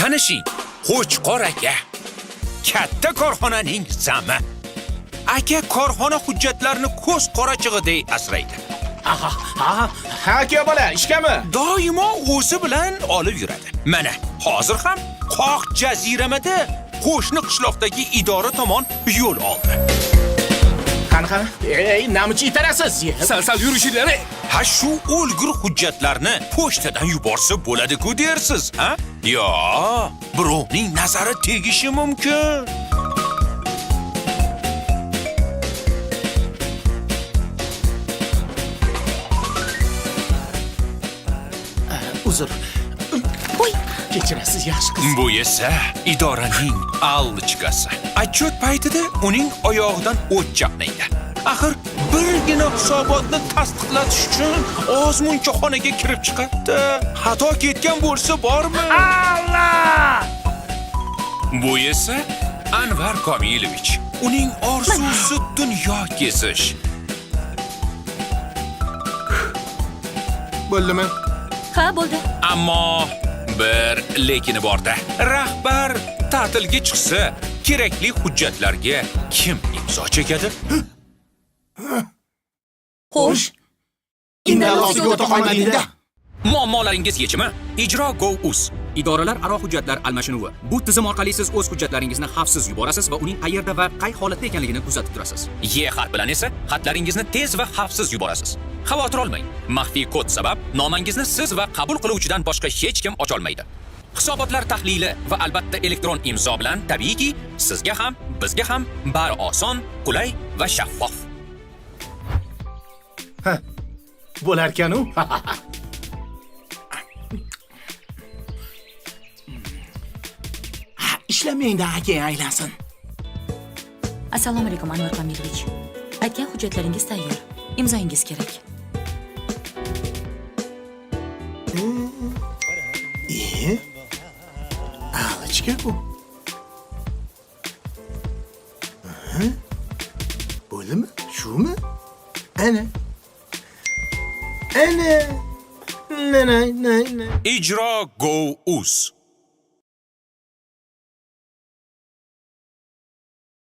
Tanishing, Qo'chqor aka. Katta korxonaning zami. Aka korxona hujjatlarini ko'z qorachig'iday asraydi. Ha, aka bola, ishgami? Doimo o'zi bilan olib yuradi. Mana, hozir ham Qoq jaziramada qo'shni qishloqdagi idora tomon yo'l oldi. Qani, namichi itarasiz? Sal yurishinglar. Ha, shu o'lgur hujjatlarni pochtadan yuborsa bo'ladi-ku dersiz, ha? Yo, birovning nazari tegishi mumkin. Uzr. Voy, kechirasiz yaxshi qiz. Bu esa idoraning allichkasi. Отчет paytida uning oyog'idan o't chaqnaydi. Axir birgina hisobotni tasdiqlatish uchun ozmuncha xonaga kirib chiqadi. Xato ketgan bo'lsa bormi? Allah! Bu esa Anvar Komilovich. Uning orzusi dunyo kezish. Bo'ldimi? Ha, bo'ldi. Ammo bir lekini borda. Rahbar ta'tilga chiqsa, kerakli hujjatlarga kim imzo chekadi? Xo'sh, Indalosiga o'ta qolmadingda. Muammolaringiz yechimi Ijro.go.uz. Idoralar aro hujjatlar almashinuvi. Bu tizim orqali siz o'z hujjatlaringizni xavfsiz yuborasiz va uning qayerda va qay holatda ekanligini kuzatib turasiz. E-xat bilan esa xatlaringizni tez va xavfsiz yuborasiz. Xavotir olmang. Maxfiy kod sabab nomangizni siz va qabul qiluvchidan boshqa hech kim ocha olmaydi. Hisobotlar tahlili va albatta elektron imzo bilan tabiiyki, sizga ham, bizga ham bari oson, qulay va shaffof. Ha. Bo'larkan-u. Ishlamaydi aka aylansin. Assalomu alaykum Anvar Komilovich. Aytgan hujjatlaringiz tayyor. Imzoingiz kerak. Alichka bu. Bo'ldimi? Shumi? Ana. Ana. Na. Ijro.go.uz